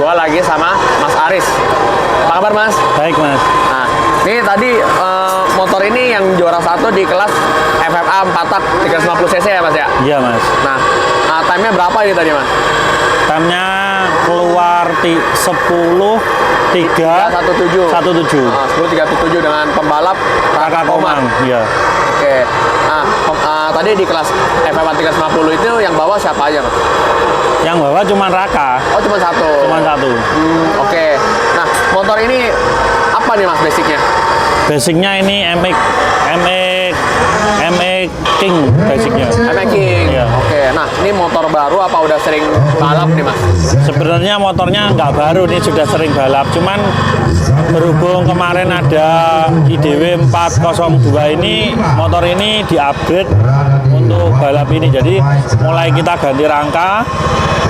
Gua lagi sama Mas Aris. Apa kabar Mas? Baik Mas. Nah, ini tadi motor ini yang juara 1 di kelas FFA 4 tak 350 cc ya Mas ya? Iya Mas. Nah, time-nya berapa ini tadi Mas? Time-nya keluar 10.317. 10.317 dengan pembalap Kakak Komang. Iya. Oke. Nah, tadi di kelas FFA 350 itu yang bawa siapa aja Mas? Yang bawa cuma Raka. Oh, cuma satu. Cuma satu. Oke. Nah, motor ini apa nih Mas basicnya? Basicnya ini MX King basicnya. MX King. Iya. Oke. Nah, ini motor baru apa udah sering balap nih Mas? Sebenarnya motornya nggak baru nih, sudah sering balap. Cuman berhubung kemarin ada IDW 402 ini, motor ini di-upgrade untuk balap ini. Jadi mulai kita ganti rangka,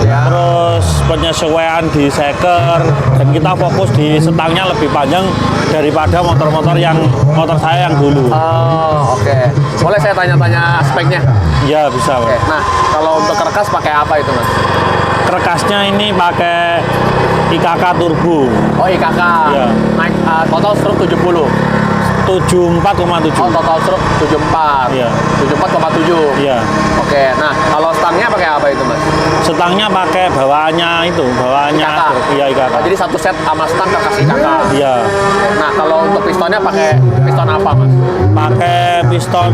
terus penyesuaian di seker, dan kita fokus di setangnya lebih panjang daripada motor-motor motor saya yang dulu. Oh, oke. Boleh saya tanya-tanya speknya? Ya bisa. Oke. Nah, kalau untuk kerkas pakai apa itu Mas? Kerkasnya ini pakai IKK Turbo. Oh, IKK. Ya. Naik total stroke 70. 74,7. Oh, total stroke 74. Iya. 74,7. Iya. Oke. Nah, kalau stangnya pakai apa itu Mas? Setangnya pakai bawaannya IKK. Iya IKK. Oh, jadi satu set sama stang kerkas IKK. Iya. Nah, kalau untuk pistonnya pakai piston apa Mas? Pakai piston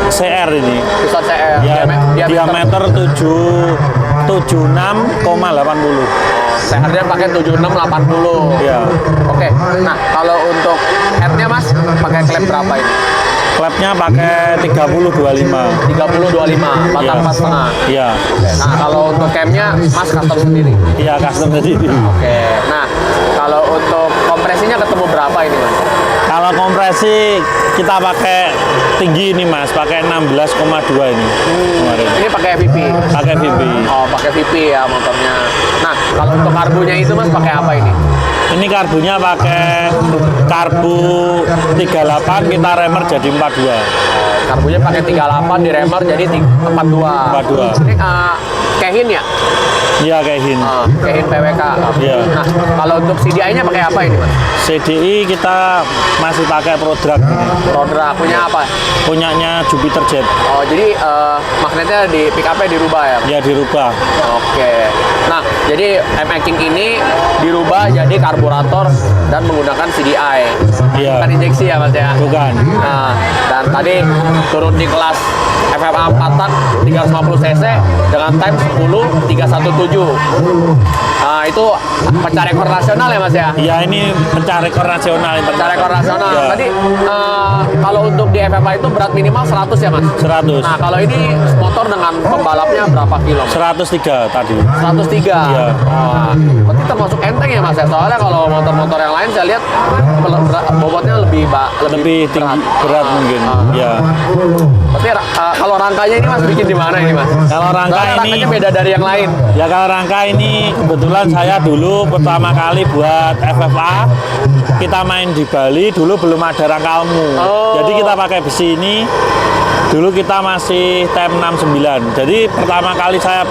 CR ini. Piston CR. Ya, diameter 76,80. CR-nya pakai 7680. Iya. Oke. Nah, kalau untuk headnya Mas pakai klep berapa ini? Klepnya pakai 3025. 3025, batang 4,5. Iya. Nah, kalau untuk camnya Mas custom sendiri. Iya, custom sendiri. Oke. Nah, kalau untuk kompresinya ketemu berapa ini Mas? Kalau kompresi kita pakai tinggi ini Mas, pakai 16,2 ini. Kemarin. Ini pakai VP. Pakai VP. Oh, pakai VP ya motornya. Nah, kalau untuk karbunya itu Mas pakai apa ini? Ini karbunya pakai karbu 38, kita remer jadi 42. Karbunya pakai 38 di remer jadi 42. 42. Ini Kehin ya? Iya Kehin. Kehin PWK. Iya. Nah, kalau untuk CDI-nya pakai apa ini Mas? CDI kita masih pakai Prodrak. Prodrak punya apa? Punyanya Jupiter Jet. Oh, jadi magnetnya di pick up-nya dirubah ya? Ya dirubah. Oke. Nah, jadi MX King ini dirubah jadi karburator dan menggunakan CDI. Iya. Bukan injeksi ya Mas ya? Bukan. Nah, dan tadi turun di kelas FFA 4 tak 350 cc dengan time 10.317. Nah, itu pecah rekor nasional ya Mas ya? Ya ini pecah rekor nasional. Pecah rekor nasional. Ya. Tadi kalau untuk di FFA itu berat minimal 100 ya Mas? 100. Nah, kalau ini motor dengan pembalapnya berapa kilo? 103 tadi. 103. Iya. Wah, berarti termasuk enteng ya Mas ya? Soalnya kalau motor-motor yang lain saya lihat bobotnya lebih Tinggi, berat mungkin. Ya. Berarti kalau rangkanya ini Mas bikin di mana ini Mas? Kalau rangka ini rangkanya beda dari yang lain. Ya kalau rangka ini kebetulan saya dulu pertama kali buat FFA, kita main di Bali, dulu belum ada rangka Elmu. Oh. Jadi kita pakai besi ini. Dulu kita masih TM69. Jadi pertama kali saya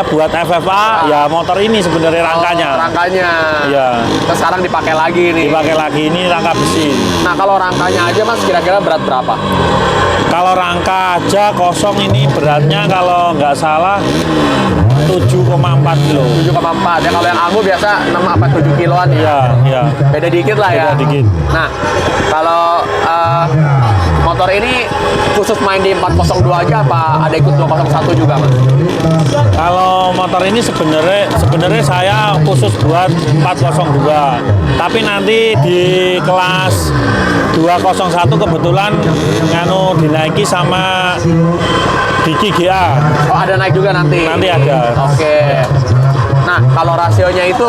buat FFA, ya motor ini sebenarnya rangkanya. Rangkanya. Ya. Terus sekarang dipakai lagi nih. Dipakai lagi ini rangka besi. Nah, kalau rangkanya aja Mas kira-kira berat berapa? Kalau rangka aja kosong ini beratnya kalau nggak salah 7,4 kilo. 7,4 ya, kalau yang Almu biasa 6 apa 7 kiloan ya. Iya, iya. Beda dikit lah ya. Beda dikit. Nah, kalau motor ini khusus main di 402 aja apa ada ikut 201 juga Mas? Kalau motor ini sebenarnya saya khusus buat 402. Tapi nanti di kelas 201 kebetulan dinaiki sama Diki GA. Oh, ada naik juga nanti. Nanti ada. Oke. Nah, kalau rasionya itu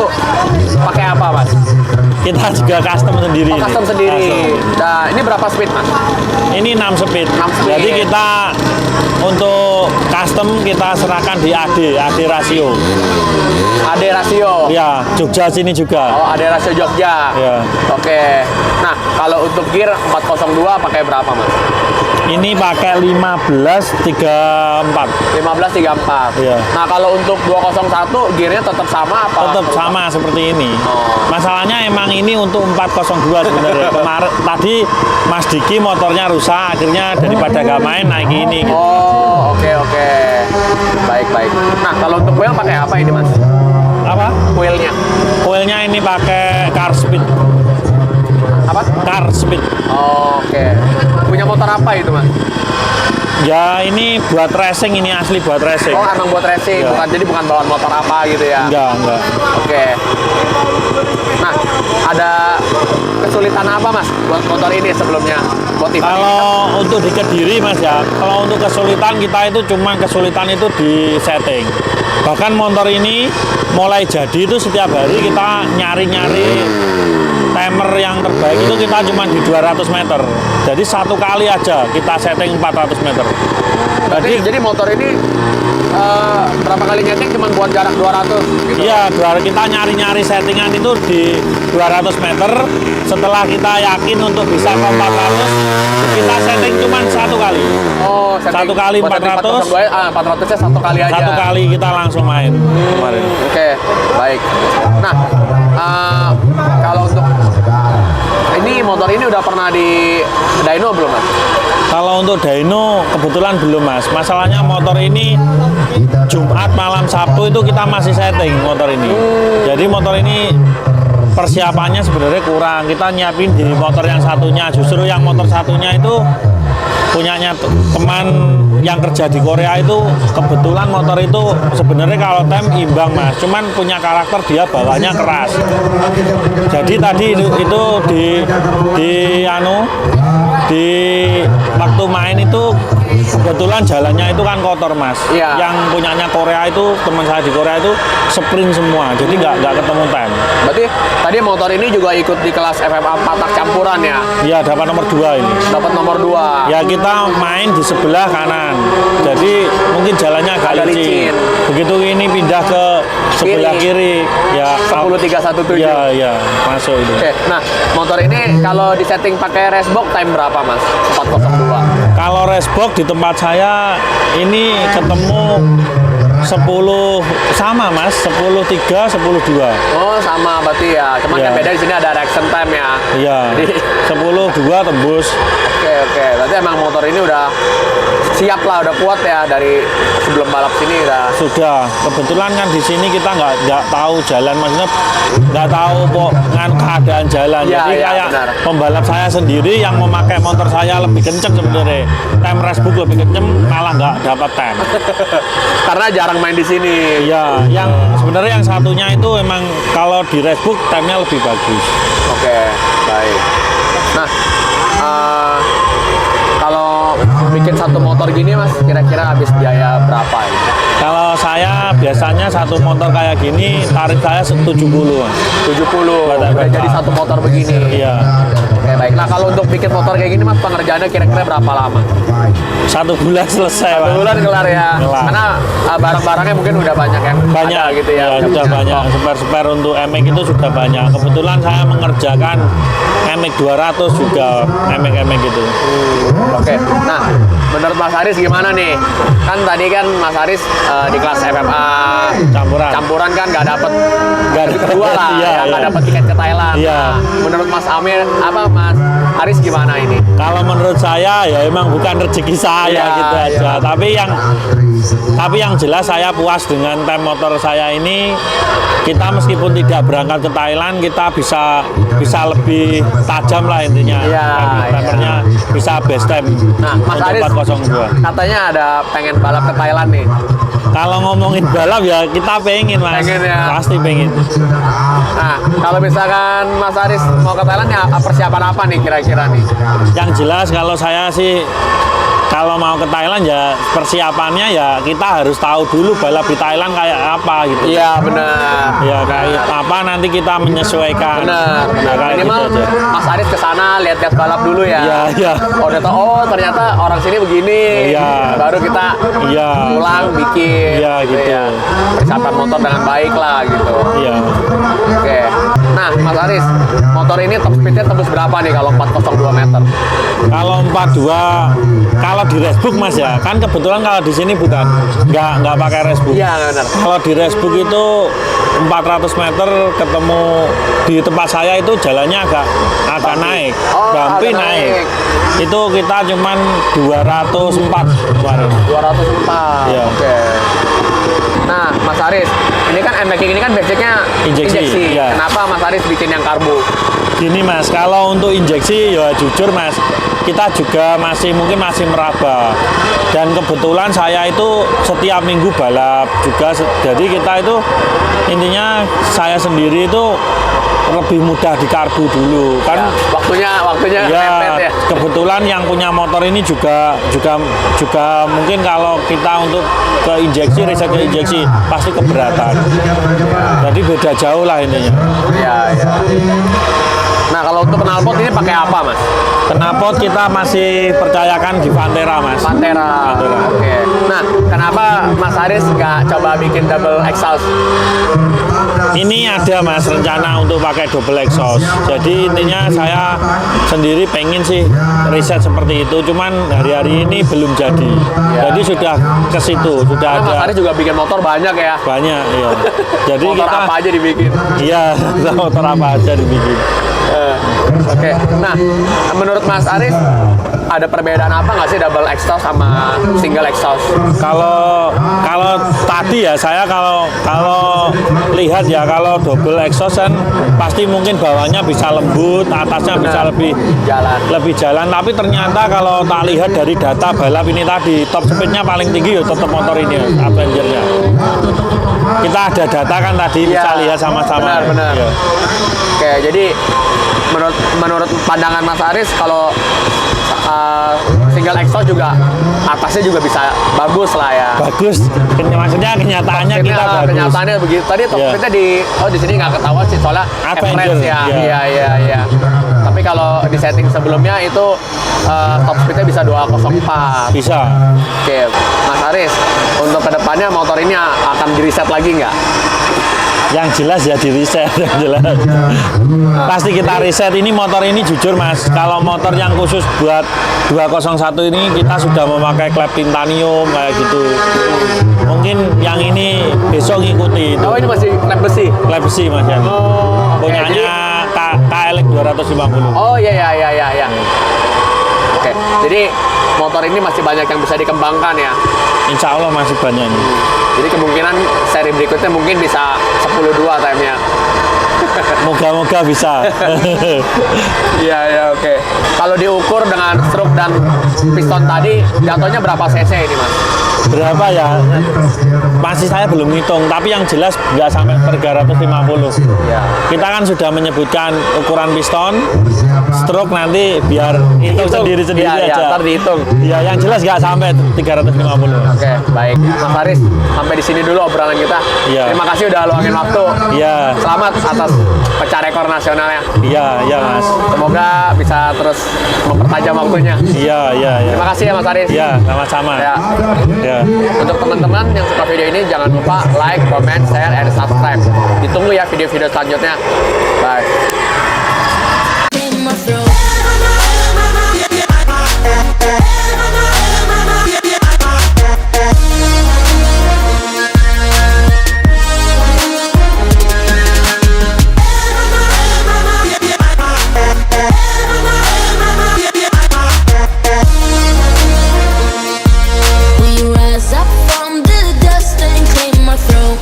pakai apa Mas? kita juga custom sendiri. Oh, custom sendiri. Custom. Nah, ini berapa speed, Mas? Ini 6 speed. 6 speed. Jadi kita untuk custom kita serahkan di AD rasio. AD rasio. Ya, Jogja sini juga. Oh, AD rasio Jogja. Ya. Oke. Nah, kalau untuk gear 402 pakai berapa, Mas? Ini pakai 1534. 1534. Iya. Nah, kalau untuk 201 gearnya tetap sama apa? Tetap sama seperti ini. Oh. Masalahnya emang ini untuk 402 sebenarnya. Kemarin tadi Mas Diki motornya rusak, akhirnya daripada gak main naik ini. Gitu. Oh, oke. Baik. Nah, kalau untuk wheel pakai apa ini, Mas? Apa? Wheelnya. Coilnya ini pakai car speed. Apa? Car speed. Oh, oke. Punya motor apa itu, Mas? Ya ini buat racing, ini asli buat racing. Oh, emang buat racing, Iya. jadi bukan bawaan motor apa gitu ya? Enggak. Oke. Nah, ada kesulitan apa, Mas, buat motor ini sebelumnya? Motivasi? Kalau untuk di Kediri Mas ya, kalau untuk kesulitan kita itu cuma kesulitan itu di setting. Bahkan motor ini mulai jadi itu setiap hari kita nyari-nyari timer yang terbaik itu kita cuma di 200 meter. Jadi satu kali aja kita setting 400 meter. Jadi motor ini berapa kali nyeting cuma buat jarak 200 gitu? Iya, kita nyari-nyari settingan itu di 200 meter. Setelah kita yakin untuk bisa ke 400, kita setting cuma satu kali. Oh, Satu kali buat setting 400. 400-nya satu kali aja. Satu kali kita langsung main kemarin. Oke, baik. Nah, kalau untuk ini motor ini udah pernah di dyno belum, Mas? Kalau untuk dyno kebetulan belum Mas. Masalahnya motor ini Jumat malam Sabtu itu kita masih setting motor ini. Jadi motor ini persiapannya sebenarnya kurang. Kita nyiapin di motor yang satunya. Justru yang motor satunya itu punyanya teman yang kerja di Korea itu kebetulan motor itu sebenarnya kalau tem imbang Mas. Cuman punya karakter dia bawahnya keras. Jadi tadi itu di waktu main itu kebetulan jalannya itu kan kotor Mas. Iya. Yang punyanya Korea itu teman saya di Korea itu sprint semua. Jadi nggak ketemu tem. Berarti tadi motor ini juga ikut di kelas FFA 4 tak campuran ya? Iya dapat nomor 2 ini. Dapat nomor 2. Ya kita main di sebelah kanan. Jadi mungkin jalannya agak licin. Begitu ini pindah ke sebelah kiri ya 10317. Iya, masuk itu. Oke, nah motor ini kalau disetting pakai racebox time berapa, Mas? 402. Kalau racebox di tempat saya ini ketemu 10 sama Mas, 10.3, 10.2. Oh, sama berarti ya. Cuman Iya. yang beda di sini ada reaction time ya. Iya. Jadi 10.2 tembus. Oke. Berarti emang motor ini udah siap lah, udah kuat ya dari sebelum balap sini udah. Sudah. Kebetulan kan di sini kita nggak tahu jalan, maksudnya nggak tahu keadaan jalan. Iya, Jadi iya, kayak benar. pembalap saya sendiri yang memakai motor saya lebih kenceng sebenarnya. Time racebook lebih kenceng, malah nggak dapat time. Karena jarang main di sini. Iya, yang sebenarnya yang satunya itu emang kalau di racebook time-nya lebih bagus. Oke, baik. Nah, kalau bikin satu motor gini, Mas, kira-kira habis biaya berapa ini? Kalau saya biasanya satu motor kayak gini tarif saya 70. 70. Buat Udah FFA. jadi satu motor begini. Iya. Oke, baik. Nah, kalau untuk bikin motor kayak gini, Mas, pengerjaannya kira-kira berapa lama? 1 bulan selesai, Pak. 1 bulan kelar ya. Kelar. Karena barang-barangnya mungkin udah banyak yang Banyak ada gitu ya. sudah bisa banyak. stok. Spare-spare untuk MX itu sudah banyak. Kebetulan saya mengerjakan MX 200 juga MX itu. Oke. Nah, menurut Mas Haris gimana nih? Kan tadi kan Mas Haris di kelas FFA Campuran. kan nggak dapet Nggak dapet. kedua lah, Iya, ya, nggak iya. dapet tiket ke Thailand. Iya. Nah, menurut Mas Amir, Mas Haris gimana ini? Kalau menurut saya ya emang bukan rezeki saya Iya, gitu aja. iya. Tapi yang jelas saya puas dengan time motor saya ini. Kita meskipun tidak berangkat ke Thailand, kita bisa lebih tajam lah intinya. Iya, Timernya bisa best time Nah, Mas untuk Haris 402. katanya ada pengen balap ke Thailand nih. Kalau ngomongin balap ya kita pengen Mas. Pengen ya. Pasti pengen. Nah, kalau misalkan Mas Haris mau ke Thailand ya persiapan apa nih kira-kira nih? Yang jelas kalau saya sih kalau mau ke Thailand ya persiapannya ya kita harus tahu dulu balap di Thailand kayak apa gitu. Iya benar. Ya kayak apa nanti kita menyesuaikan. Benar. Ya, kayak Minimal gitu aja. Mas Aris kesana lihat-lihat balap dulu ya. Iya, iya. Oh udah tahu, oh ternyata orang sini begini. Iya. Baru kita Iya. pulang bikin. Iya, gitu. ya. Persiapan motor dengan baik lah gitu. Iya. Oke. Nah Mas Aris, motor ini top speednya tembus berapa nih kalau 402 meter? Kalau 42 kalau di racebook Mas ya, kan kebetulan kalau di sini bukan nggak pakai racebook. Iya benar. Kalau di racebook itu 400 meter ketemu di tempat saya itu jalannya agak naik, Oh, bumpy agak naik. naik. Itu kita cuman 204 kemarin. 204. Iya. Oke. Nah, Mas Aris, ini kan MX ini kan basicnya Injeksi, iya. Kenapa Mas Aris bikin yang karbo? Gini Mas, kalau untuk injeksi ya jujur Mas, kita juga mungkin masih meraba. Dan kebetulan saya itu setiap minggu balap juga, jadi kita itu intinya saya sendiri itu lebih mudah di karbu dulu kan. Ya, waktunya mepet ya. Kebetulan yang punya motor ini juga mungkin kalau kita untuk ke injeksi, riset ke injeksi pasti keberatan. Jadi beda jauh lah intinya. Iya, iya. Nah, kalau untuk knalpot ini pakai apa, Mas? Knalpot kita masih percayakan di Pantera, Mas. Pantera. Oke. Nah, kenapa Mas Aris nggak coba bikin double exhaust? Ini ada Mas rencana untuk pakai double exhaust. Jadi intinya saya sendiri pengen sih riset seperti itu, cuman hari-hari ini belum jadi. Ya. Jadi sudah ke situ, sudah Karena Mas ada Aris juga bikin motor banyak ya. banyak ya. Jadi Motor kita apa aja dibikin. iya, motor apa aja dibikin. Oke. Nah, menurut Mas Aris ada perbedaan apa nggak sih double exhaust sama single exhaust? Kalau tadi ya saya kalau lihat ya kalau double exhaust kan pasti mungkin bawahnya bisa lembut, atasnya bisa lebih jalan. Tapi ternyata kalau tak lihat dari data balap ini tadi top speednya paling tinggi ya tetap motor ini ya, Avengernya. Kita ada data kan tadi bisa lihat sama-sama. Benar. Ya. Oke, jadi menurut pandangan Mas Aris kalau single exhaust juga atasnya juga bisa bagus lah ya. Bagus, maksudnya kenyataannya kita bagus. Kenyataannya begitu. Tadi top speednya di sini nggak ketahuan sih soalnya Avenger, average ya. iya. Iya. Tapi kalau di setting sebelumnya itu top speednya bisa 204. Bisa. Oke, Mas Aris, untuk kedepannya motor ini akan di reset lagi nggak? Yang jelas ya di reset, yang jelas. Pasti kita riset ini motor ini jujur Mas. Kalau motor yang khusus buat 201 ini kita sudah memakai klep titanium kayak gitu. Mungkin yang ini besok ngikuti. Oh ini masih klep besi? Klep besi Mas ya. Oh, punyanya KLX 250. Oh iya. Oke, jadi motor ini masih banyak yang bisa dikembangkan ya? Insya Allah masih banyak ini. Jadi kemungkinan seri berikutnya mungkin bisa 10.2 time-nya. Moga-moga bisa. Iya, oke. Kalau diukur dengan stroke dan piston tadi, jatuhnya berapa cc ini, Mas? Berapa ya? Masih saya belum hitung, tapi yang jelas nggak sampai 350. Ya. Kita kan sudah menyebutkan ukuran piston, stroke nanti biar hitung sendiri-sendiri Iya, aja. ntar dihitung. Ya, yang jelas nggak sampai 350. Oke, baik. Mas Aris, sampai di sini dulu obrolan kita. Iya. Terima kasih udah luangin waktu. Iya. Selamat atas pecah rekor nasionalnya. Iya, Mas. Semoga bisa terus mempertajam waktunya. Iya. Terima kasih ya Mas Aris. Iya, sama-sama. Ya. Ya. Untuk teman-teman yang suka video ini jangan lupa like, comment, share, and subscribe. Ditunggu ya video-video selanjutnya. Bye. in my throat. We rise up from the dust and clean my throat.